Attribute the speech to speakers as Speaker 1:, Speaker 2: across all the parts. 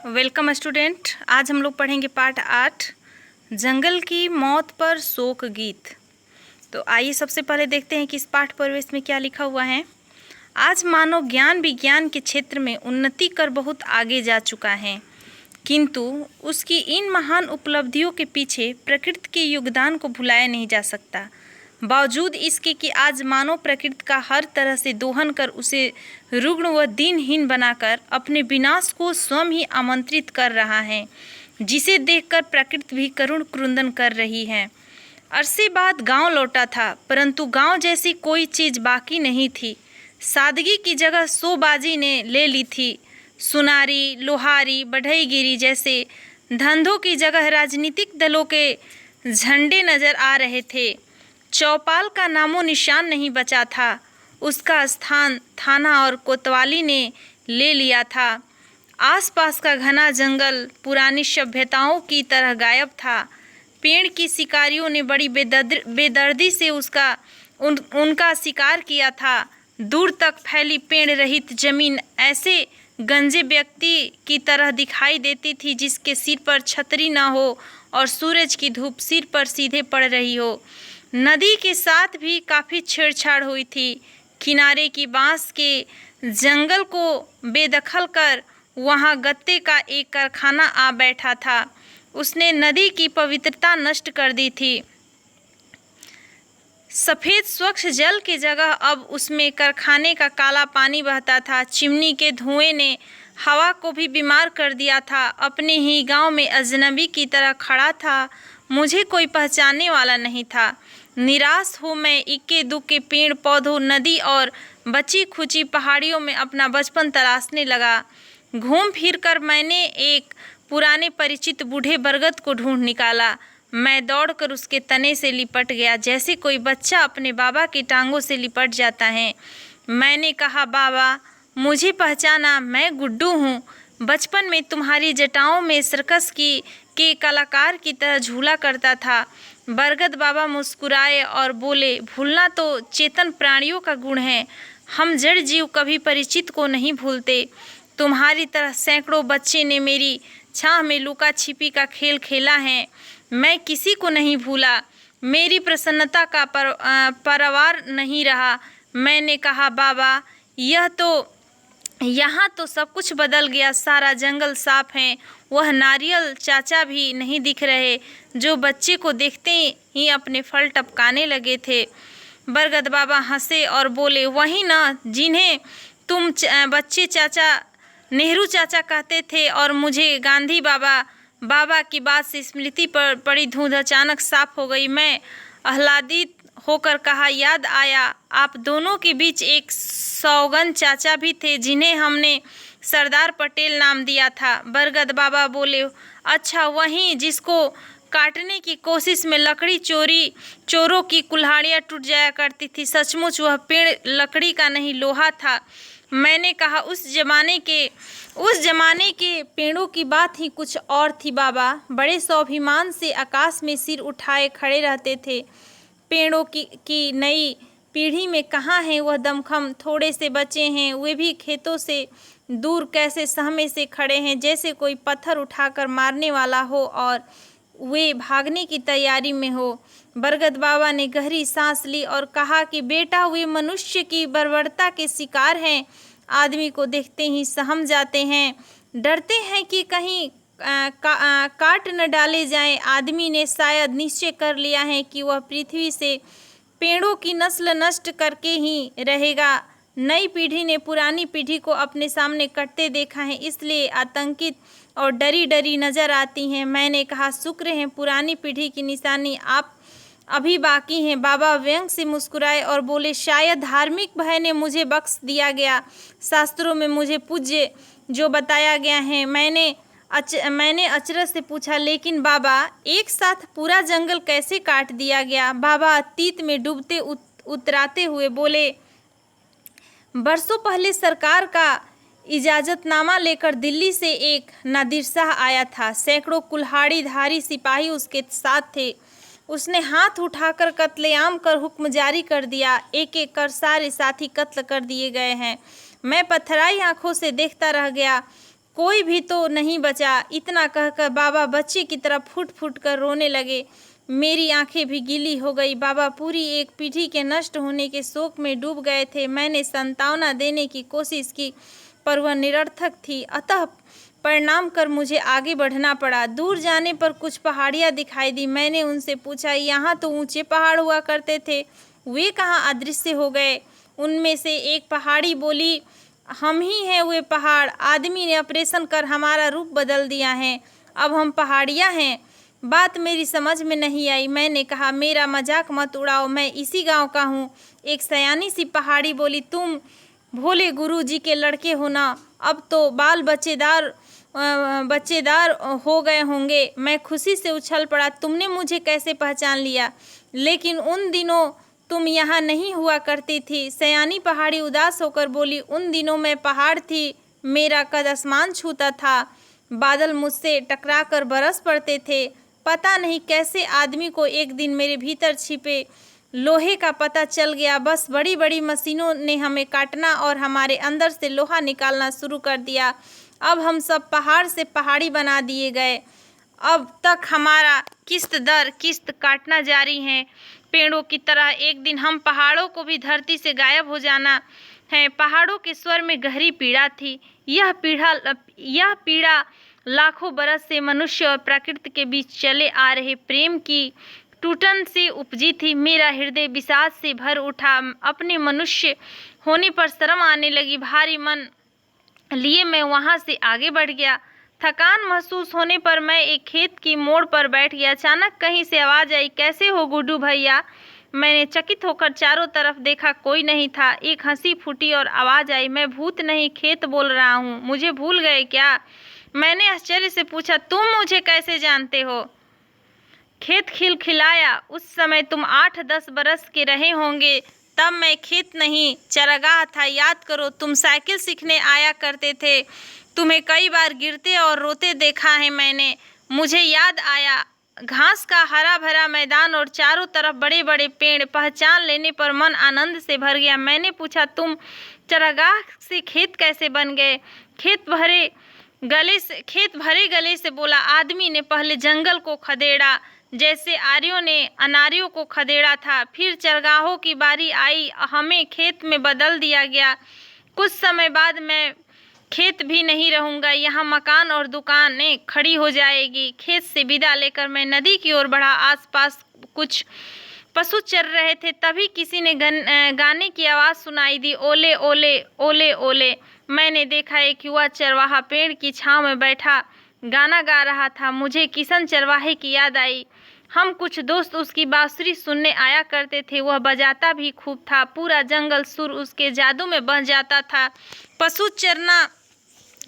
Speaker 1: Welcome student. आज हम लोग पढ़ेंगे पाठ 8 जंगल की मौत पर शोक गीत। तो आइए सबसे पहले देखते हैं कि इस पाठ प्रवेश में क्या लिखा हुआ है। आज मानव ज्ञान विज्ञान के क्षेत्र में उन्नति कर बहुत आगे जा चुका है, किंतु उसकी इन महान उपलब्धियों के पीछे प्रकृति के योगदान को भुलाया नहीं जा सकता। बावजूद इसके कि आज मानव प्रकृति का हर तरह से दोहन कर उसे रुग्ण व दीनहीन बनाकर अपने विनाश को स्वयं ही आमंत्रित कर रहा है, जिसे देखकर प्रकृति भी करुण क्रुंदन कर रही है। अरसे बाद गांव लौटा था, परंतु गांव जैसी कोई चीज़ बाकी नहीं थी। सादगी की जगह शोबाजी ने ले ली थी। सुनारी, लोहारी, बढ़ईगिरी जैसे धंधों की जगह राजनीतिक दलों के झंडे नजर आ रहे थे। चौपाल का नामो निशान नहीं बचा था। उसका स्थान थाना और कोतवाली ने ले लिया था। आसपास का घना जंगल पुरानी सभ्यताओं की तरह गायब था। पेड़ की शिकारियों ने बड़ी बेदर्दी से उनका शिकार किया था। दूर तक फैली पेड़ रहित जमीन ऐसे गंजे व्यक्ति की तरह दिखाई देती थी जिसके सिर पर छतरी न हो और सूरज की धूप सिर पर सीधे पड़ रही हो। नदी के साथ भी काफ़ी छेड़छाड़ हुई थी। किनारे की बांस के जंगल को बेदखल कर वहां गत्ते का एक कारखाना आ बैठा था। उसने नदी की पवित्रता नष्ट कर दी थी। सफ़ेद स्वच्छ जल की जगह अब उसमें कारखाने का काला पानी बहता था। चिमनी के धुएं ने हवा को भी बीमार कर दिया था। अपने ही गांव में अजनबी की तरह खड़ा था। मुझे कोई पहचानने वाला नहीं था। निराश हो मैं इक्के दुक्के पेड़ पौधों, नदी और बची खुची पहाड़ियों में अपना बचपन तलाशने लगा। घूम फिर कर मैंने एक पुराने परिचित बूढ़े बरगद को ढूंढ निकाला। मैं दौड़कर उसके तने से लिपट गया, जैसे कोई बच्चा अपने बाबा की टांगों से लिपट जाता है। मैंने कहा, बाबा मुझे पहचाना, मैं गुड्डू हूँ। बचपन में तुम्हारी जटाओं में सर्कस के कलाकार की तरह झूला करता था। बरगद बाबा मुस्कुराए और बोले, भूलना तो चेतन प्राणियों का गुण है। हम जड़ जीव कभी परिचित को नहीं भूलते। तुम्हारी तरह सैकड़ों बच्चे ने मेरी छाह में लुका छिपी का खेल खेला है। मैं किसी को नहीं भूला। मेरी प्रसन्नता का परवार नहीं रहा। मैंने कहा, बाबा यहाँ तो सब कुछ बदल गया। सारा जंगल साफ है। वह नारियल चाचा भी नहीं दिख रहे, जो बच्चे को देखते ही अपने फल टपकाने लगे थे। बरगद बाबा हंसे और बोले, वही ना जिन्हें तुम बच्चे चाचा, नेहरू चाचा कहते थे। और मुझे गांधी बाबा की बात से स्मृति पर पड़ी धुंध अचानक साफ हो गई। मैं आह्लादित होकर कहा, याद आया, आप दोनों के बीच एक सौगन चाचा भी थे जिन्हें हमने सरदार पटेल नाम दिया था। बरगद बाबा बोले, अच्छा वही जिसको काटने की कोशिश में लकड़ी चोरों की कुल्हाड़ियाँ टूट जाया करती थी। सचमुच वह पेड़ लकड़ी का नहीं, लोहा था। मैंने कहा, उस जमाने के पेड़ों की बात ही कुछ और थी बाबा। बड़े स्वाभिमान से आकाश में सिर उठाए खड़े रहते थे। पेड़ों की नई पीढ़ी में कहाँ है वह दमखम? थोड़े से बचे हैं, वे भी खेतों से दूर कैसे सहमे से खड़े हैं, जैसे कोई पत्थर उठाकर मारने वाला हो और वे भागने की तैयारी में हो। बरगद बाबा ने गहरी सांस ली और कहा कि बेटा, वे मनुष्य की बर्बरता के शिकार हैं। आदमी को देखते ही सहम जाते हैं, डरते हैं कि कहीं काट न डाले जाएं। आदमी ने शायद निश्चय कर लिया है कि वह पृथ्वी से पेड़ों की नस्ल नष्ट करके ही रहेगा। नई पीढ़ी ने पुरानी पीढ़ी को अपने सामने कटते देखा है, इसलिए आतंकित और डरी डरी नजर आती हैं। मैंने कहा, शुक्र है पुरानी पीढ़ी की निशानी आप अभी बाकी हैं। बाबा व्यंग से मुस्कुराए और बोले, शायद धार्मिक भय ने मुझे बख्श दिया गया। शास्त्रों में मुझे पूज्य जो बताया गया है। मैंने अचरज से पूछा, लेकिन बाबा एक साथ पूरा जंगल कैसे काट दिया गया? बाबा अतीत में डूबते उतराते हुए बोले, बरसों पहले सरकार का इजाजतनामा लेकर दिल्ली से एक नादिर शाह आया था। सैकड़ों कुल्हाड़ीधारी सिपाही उसके साथ थे। उसने हाथ उठाकर कत्लेआम कर हुक्म जारी कर दिया। एक एक कर सारे साथी कत्ल कर दिए गए हैं। मैं पथराई आंखों से देखता रह गया। कोई भी तो नहीं बचा। इतना कहकर बाबा बच्चे की तरह फूट फूट कर रोने लगे। मेरी आंखें भी गीली हो गई। बाबा पूरी एक पीढ़ी के नष्ट होने के शोक में डूब गए थे। मैंने सांत्वना देने की कोशिश की पर वह निरर्थक थी। अतः परिणाम कर मुझे आगे बढ़ना पड़ा। दूर जाने पर कुछ पहाड़ियाँ दिखाई दी। मैंने उनसे पूछा, यहाँ तो ऊंचे पहाड़ हुआ करते थे, वे कहाँ अदृश्य हो गए? उनमें से एक पहाड़ी बोली, हम ही हैं वे पहाड़। आदमी ने ऑपरेशन कर हमारा रूप बदल दिया है, अब हम पहाड़ियाँ हैं। बात मेरी समझ में नहीं आई। मैंने कहा, मेरा मजाक मत उड़ाओ, मैं इसी गांव का हूँ। एक सयानी सी पहाड़ी बोली, तुम भोले गुरु जी के लड़के हो ना, अब तो बाल बच्चेदार हो गए होंगे। मैं खुशी से उछल पड़ा, तुमने मुझे कैसे पहचान लिया? लेकिन उन दिनों तुम यहाँ नहीं हुआ करती थी। सयानी पहाड़ी उदास होकर बोली, उन दिनों मैं पहाड़ थी, मेरा कद आसमान छूता था, बादल मुझसे टकराकर बरस पड़ते थे। पता नहीं कैसे आदमी को एक दिन मेरे भीतर छिपे लोहे का पता चल गया। बस बड़ी बड़ी मशीनों ने हमें काटना और हमारे अंदर से लोहा निकालना शुरू कर दिया। अब हम सब पहाड़ से पहाड़ी बना दिए गए। अब तक हमारा किस्त दर किस्त काटना जारी है। पेड़ों की तरह एक दिन हम पहाड़ों को भी धरती से गायब हो जाना है। पहाड़ों के स्वर में गहरी पीड़ा थी। यह पीड़ा लाखों बरस से मनुष्य और प्रकृति के बीच चले आ रहे प्रेम की टूटन से उपजी थी। मेरा हृदय विषाद से भर उठा। अपने मनुष्य होने पर शर्म आने लगी। भारी मन लिए मैं वहां से आगे बढ़ गया। थकान महसूस होने पर मैं एक खेत की मोड़ पर बैठ गया। अचानक कहीं से आवाज आई, कैसे हो गुड्डू भैया? मैंने चकित होकर चारों तरफ देखा, कोई नहीं था। एक हंसी फूटी और आवाज आई, मैं भूत नहीं खेत बोल रहा हूँ, मुझे भूल गए क्या? मैंने आश्चर्य से पूछा, तुम मुझे कैसे जानते हो? खेत खिलखिलाया। उस समय तुम 8-10 बरस के रहे होंगे। तब मैं खेत नहीं चरागाह था। याद करो, तुम साइकिल सीखने आया करते थे। तुम्हें कई बार गिरते और रोते देखा है मैंने। मुझे याद आया, घास का हरा भरा मैदान और चारों तरफ बड़े बड़े पेड़। पहचान लेने पर मन आनंद से भर गया। मैंने पूछा, तुम चरागाह से खेत कैसे बन गए? खेत भरे गले से बोला आदमी ने, पहले जंगल को खदेड़ा जैसे आर्यों ने अनार्यों को खदेड़ा था। फिर चरगाहों की बारी आई, हमें खेत में बदल दिया गया। कुछ समय बाद मैं खेत भी नहीं रहूंगा, यहाँ मकान और दुकानें खड़ी हो जाएगी। खेत से विदा लेकर मैं नदी की ओर बढ़ा। आसपास कुछ पशु चर रहे थे। तभी किसी ने गाने की आवाज़ सुनाई दी, ओले ओले ओले ओले। मैंने देखा एक युवा चरवाहा पेड़ की छांव में बैठा गाना गा रहा था। मुझे किशन चरवाहे की याद आई। हम कुछ दोस्त उसकी बांसुरी सुनने आया करते थे। वह बजाता भी खूब था। पूरा जंगल सुर उसके जादू में बह जाता था। पशु चरना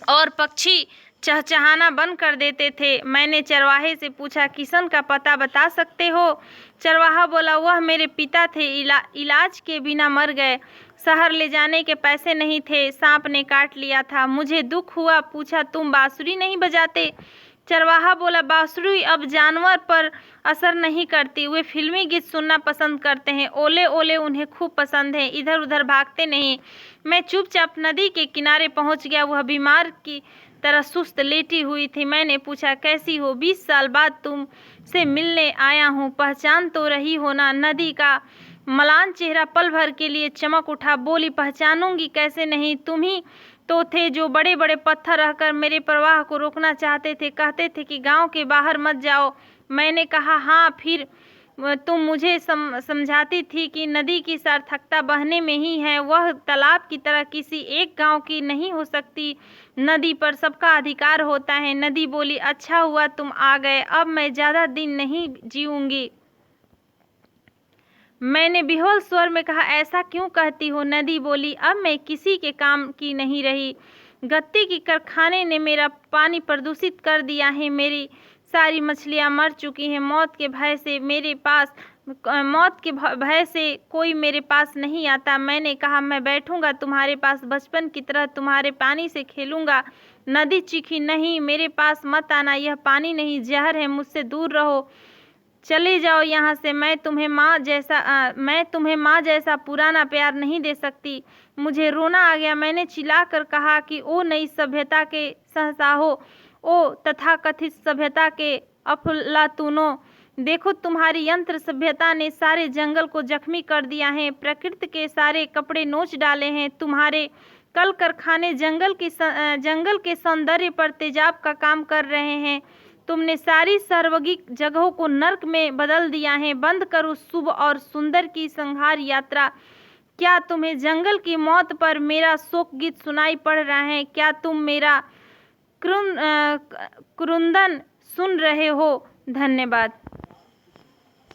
Speaker 1: और पक्षी चहचहाना बंद कर देते थे। मैंने चरवाहे से पूछा, किशन का पता बता सकते हो? चरवाहा बोला, वह मेरे पिता थे, इलाज के बिना मर गए। शहर ले जाने के पैसे नहीं थे, सांप ने काट लिया था। मुझे दुख हुआ। पूछा, तुम बांसुरी नहीं बजाते? चरवाहा बोला, बांसुरी अब जानवर पर असर नहीं करती, वे फिल्मी गीत सुनना पसंद करते हैं। ओले ओले उन्हें खूब पसंद है, इधर उधर भागते नहीं। मैं चुपचाप नदी के किनारे पहुंच गया। वह बीमार की तरह सुस्त लेटी हुई थी। मैंने पूछा, कैसी हो? 20 साल बाद तुमसे मिलने आया हूँ, पहचान तो रही हो ना? नदी का मलान चेहरा पल भर के लिए चमक उठा। बोली, पहचानूंगी कैसे नहीं, तुम ही तो थे जो बड़े बड़े पत्थर रहकर मेरे प्रवाह को रोकना चाहते थे। कहते थे कि गांव के बाहर मत जाओ। मैंने कहा, हाँ। फिर तुम मुझे समझाती थी कि नदी की सार्थकता बहने में ही है, वह तालाब की तरह किसी एक गांव की नहीं हो सकती। नदी पर सबका अधिकार होता है। नदी बोली, अच्छा हुआ तुम आ गए, अब मैं ज़्यादा दिन नहीं जीऊँगी। मैंने बिहोल स्वर में कहा, ऐसा क्यों कहती हो? नदी बोली, अब मैं किसी के काम की नहीं रही। गत्ते की कारखाने ने मेरा पानी प्रदूषित कर दिया है। मेरी सारी मछलियां मर चुकी हैं। मौत के भय से कोई मेरे पास नहीं आता। मैंने कहा, मैं बैठूंगा तुम्हारे पास, बचपन की तरह तुम्हारे पानी से खेलूंगा। नदी चीखी, नहीं, मेरे पास मत आना, यह पानी नहीं, जहर है, मुझसे दूर रहो। चले जाओ यहाँ से। मैं तुम्हें माँ जैसा पुराना प्यार नहीं दे सकती। मुझे रोना आ गया। मैंने चिल्लाकर कहा कि ओ नई सभ्यता के सहसाहो, ओ तथाकथित सभ्यता के अफलातूनों, देखो तुम्हारी यंत्र सभ्यता ने सारे जंगल को जख्मी कर दिया है, प्रकृति के सारे कपड़े नोच डाले हैं। तुम्हारे कल कारखाने जंगल के सौंदर्य पर तेजाब का काम कर रहे हैं। तुमने सारी सार्वजनिक जगहों को नर्क में बदल दिया है। बंद करो शुभ और सुंदर की संहार यात्रा। क्या तुम्हें जंगल की मौत पर मेरा शोक गीत सुनाई पड़ रहा है? क्या तुम मेरा क्रुंदन सुन रहे हो? धन्यवाद।